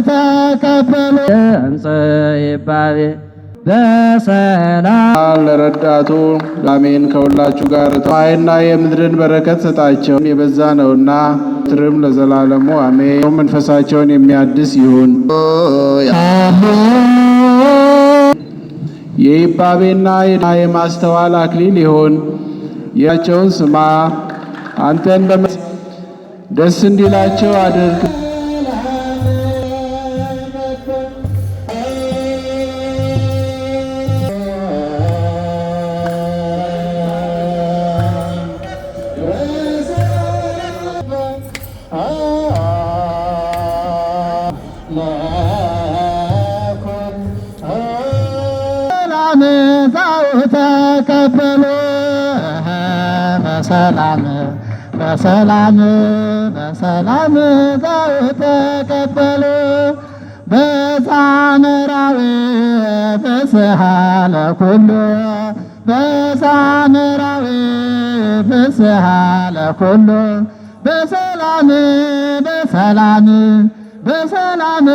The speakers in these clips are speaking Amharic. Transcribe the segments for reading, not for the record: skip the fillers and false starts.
ተቀበሉ ይባቤ በሰላም ለረዳቱ አሜን። ከሁላችሁ ጋር ሰማይና የምድርን በረከት ሰጣቸው የበዛ ነውና ትርም ለዘላለሙ አሜን። መንፈሳቸውን የሚያድስ ይሁን። የይባቤና የማስተዋል አክሊል ይሁን። ያቸውን ስማ አንተን ደስ እንዲላቸው አድርግ። ተቀበሉ በሰላም በሰላም በሰላም ተቀበሉ በሳምራዊ ፍስሐ ለኩሉ በሳምራዊ ፍስሐ ለኩሉ በሰላም በሰላም በሰላም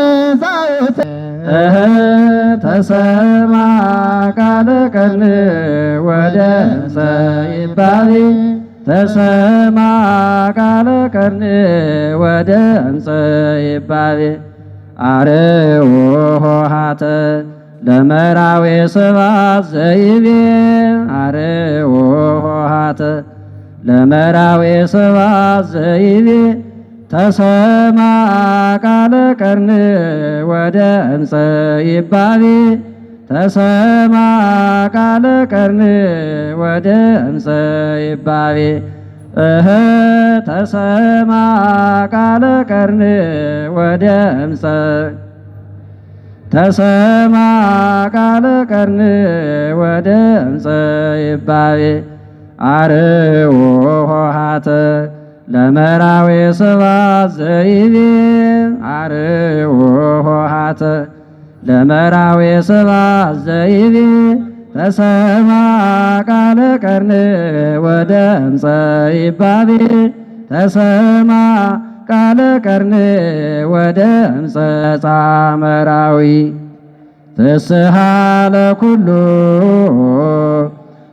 ተሰማ ቃለ ቀን ወደ ሰይባቤ ተሰማ ቃለ ቀን ወደ ሰይባቤ አርኅዉ ኆኃተ ለመራዌ ስብሐት ዘይቤ አርኅዉ ኆኃተ ለመራዌ ስብሐት ዘይቤ ተሰማ ቃለ ቀርን ወደ እንሰ ይባቤ ተሰማ ቃለ ቀርን ወደ እንሰ ይባቤ ተሰማ ቃለ ቀርን ወደ እንሰ ተሰማ ቃለ ቀርን ወደ እንሰ ይባቤ አርኅዉ ኆኃተ ለመራዌ ስብሐት ዘይቤ አርኅዉ ኆኃተ ለመራዌ ስብሐት ዘይቤ ተሰማ ቃለ ቀርን ወደ እንሰ ይባቤ ተሰማ ቃለ ቀርን ወደ እንሰ ጻመራዊ ፍስሐ ለኩሉ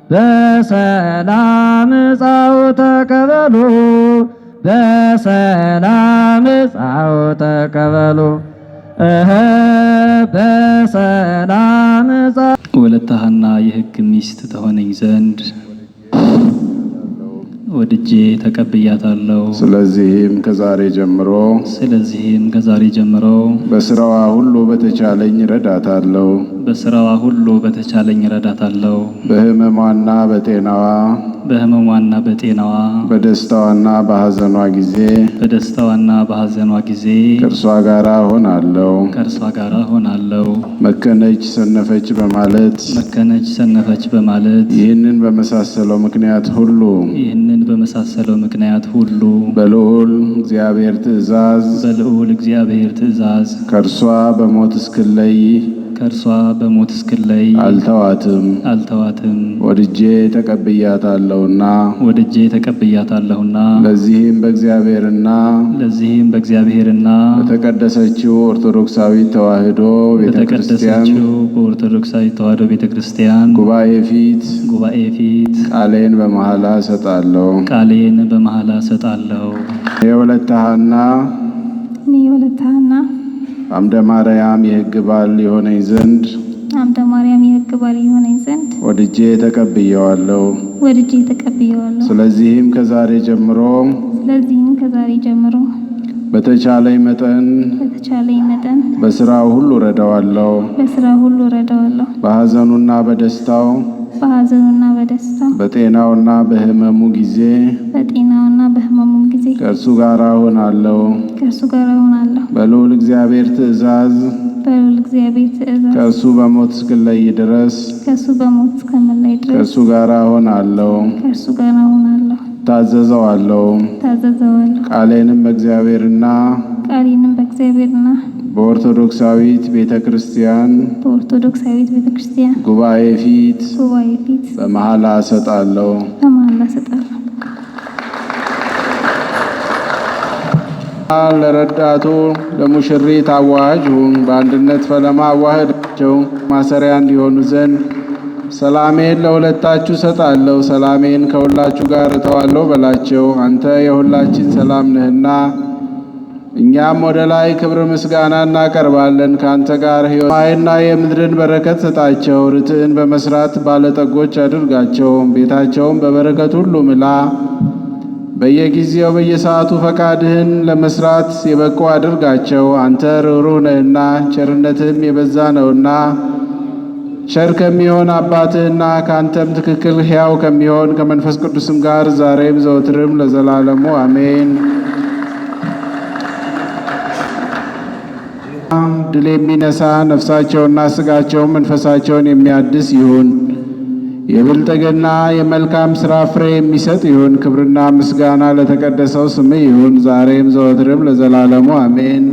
በሰላም ጻው ተቀበሉ በሰላም ጻው ተቀበሉ በሰላም ወለተ ሐና የሕግ ሚስት ተሆነኝ ዘንድ ወድጄ ተቀብያታለሁ። ስለዚህም ከዛሬ ጀምሮ በስራዋ ሁሉ በተቻለኝ ረዳታለሁ። በሕመሟና በጤናዋ በደስታዋና በሐዘኗ ጊዜ ከእርሷ ጋር ሆናለሁ። መከነች ሰነፈች በማለት ይህንን በመሳሰለው ምክንያት ሁሉ በልዑል እግዚአብሔር ትእዛዝ ከእርሷ በሞት እስክለይ አልተዋትም። ወድጄ ተቀብያታለሁና ለዚህም በእግዚአብሔርና በተቀደሰችው ኦርቶዶክሳዊት ተዋሕዶ ቤተክርስቲያን ጉባኤ ፊት ቃሌን በመሐላ እሰጣለሁ። የወለተ ሐና አምደ ማርያም የሕግ ባል የሆነኝ ዘንድ ወድጄ ተቀብየዋለሁ። ስለዚህም ከዛሬ ጀምሮ በተቻለኝ መጠን በስራው ሁሉ ረዳዋለሁ። በሐዘኑና በደስታው በጤናውና በሕመሙ ጊዜ ከእርሱ ጋር ሆናለሁ። በልዑል እግዚአብሔር ትእዛዝ ከእርሱ በሞት እስክለይ ድረስ ከእርሱ ጋር ሆናለሁ። ታዘዘዋለሁ። ቃሌንም በእግዚአብሔርና በኦርቶዶክሳዊት ቤተክርስቲያን ጉባኤ ፊት በመሐላ እሰጣለሁ። ለረዳቱ ለሙሽሪት አዋጅ ሁን። በአንድነት ፈለማ አዋህዳቸው ማሰሪያ እንዲሆኑ ዘንድ ሰላሜን ለሁለታችሁ ሰጣለሁ፣ ሰላሜን ከሁላችሁ ጋር እተዋለሁ በላቸው። አንተ የሁላችን ሰላም ነህና እኛም ወደ ላይ ክብር ምስጋና እናቀርባለን። ከአንተ ጋር ሕይወት ሰማይና የምድርን በረከት ሰጣቸው። ርትዕን በመስራት ባለጠጎች አድርጋቸው። ቤታቸውን በበረከት ሁሉ ምላ። በየጊዜው በየሰዓቱ ፈቃድህን ለመስራት የበቁ አድርጋቸው። አንተ ርኅሩህ ነህና ቸርነትህም የበዛ ነውና ቸር ከሚሆን አባትህና ከአንተም ትክክል ሕያው ከሚሆን ከመንፈስ ቅዱስም ጋር ዛሬም ዘወትርም ለዘላለሙ አሜን። ድል የሚነሳ ነፍሳቸውና ሥጋቸውን መንፈሳቸውን የሚያድስ ይሁን። የብልጥግና የመልካም ሥራ ፍሬ የሚሰጥ ይሁን። ክብርና ምስጋና ለተቀደሰው ስም ይሁን ዛሬም ዘወትርም ለዘላለሙ አሜን።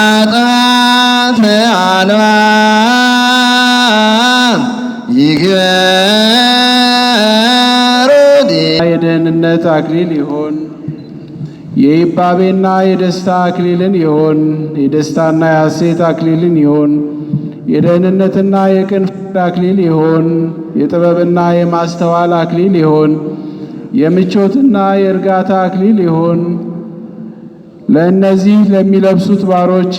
ዋጣት አልባ ይገሩት የደህንነት አክሊል ይሁን። የይባቤና የደስታ አክሊልን ይሁን። የደስታና የሐሴት አክሊልን ይሁን። የደህንነትና የቅን ፍርድ አክሊል ይሁን። የጥበብና የማስተዋል አክሊል ይሁን። የምቾትና የእርጋታ አክሊል ይሁን። ለእነዚህ ለሚለብሱት ባሮች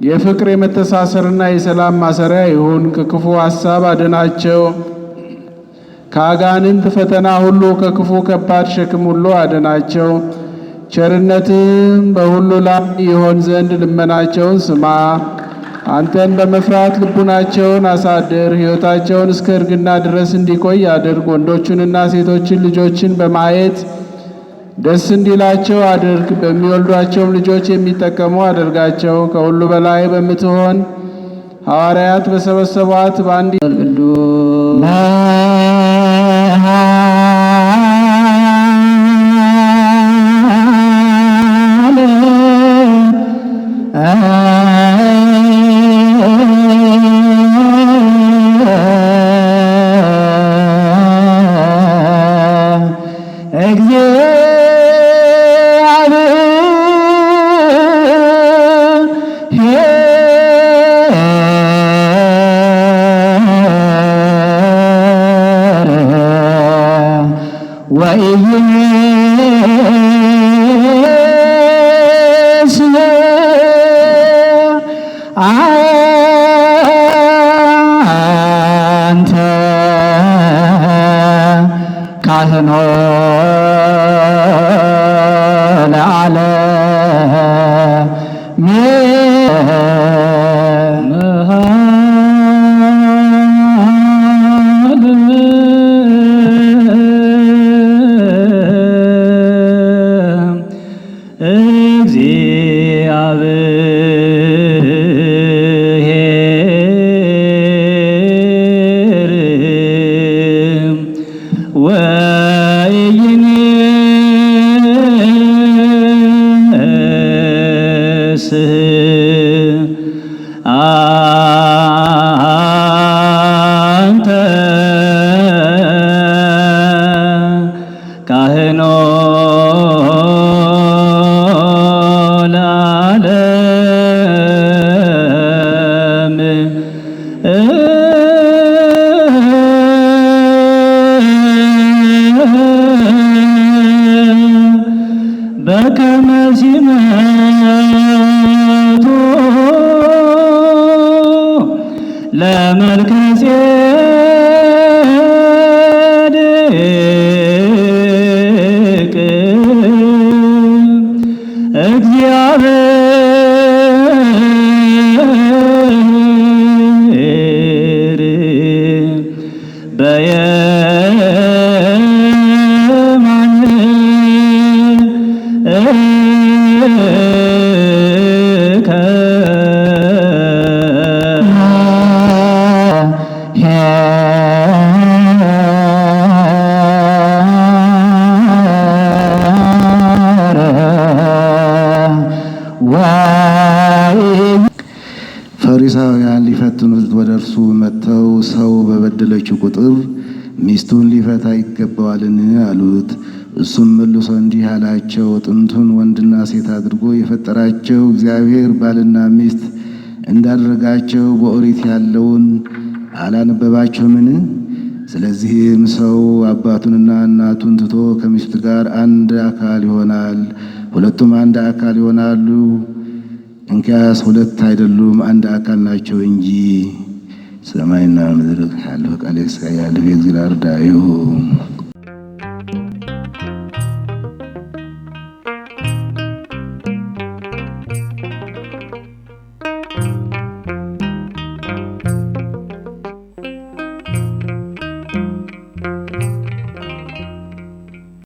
የፍቅር የመተሳሰርና የሰላም ማሰሪያ ይሁን። ከክፉ ሐሳብ አድናቸው። ከአጋንንት ፈተና ሁሉ ከክፉ ከባድ ሸክም ሁሉ አድናቸው። ቸርነትም በሁሉ ላይ ይሆን ዘንድ ልመናቸውን ስማ። አንተን በመፍራት ልቡናቸውን አሳድር። ሕይወታቸውን እስከ እርግና ድረስ እንዲቆይ አድርግ። ወንዶቹንና ሴቶችን ልጆችን በማየት ደስ እንዲላቸው አድርግ። በሚወልዷቸውም ልጆች የሚጠቀሙ አድርጋቸው። ከሁሉ በላይ በምትሆን ሐዋርያት በሰበሰቧት በአንድ አንተ ካህኖ አንተ ካህኖ ለዓለም በከመ ሲመቱ ለመልከጼዴቅ እግዚአብሔር በየማን ፈሪሳውያን ሊፈትኑት ወደ እርሱ መጥተው ሰው በበደለችው ቁጥር ሚስቱን ሊፈታ ይገባዋልን አሉት። እሱም መልሶ እንዲህ አላቸው፣ ጥንቱን ወንድና ሴት አድርጎ የፈጠራቸው እግዚአብሔር ባልና ሚስት እንዳደረጋቸው በኦሪት ያለውን አላነበባችሁምን? ስለዚህም ሰው አባቱንና እናቱን ትቶ ከሚስቱ ጋር አንድ አካል ይሆናል፣ ሁለቱም አንድ አካል ይሆናሉ። እንኪያስ ሁለት አይደሉም አንድ አካል ናቸው እንጂ። ሰማይና ምድር ያለው ቃል ያለው የእግዚአብሔር ዳዩ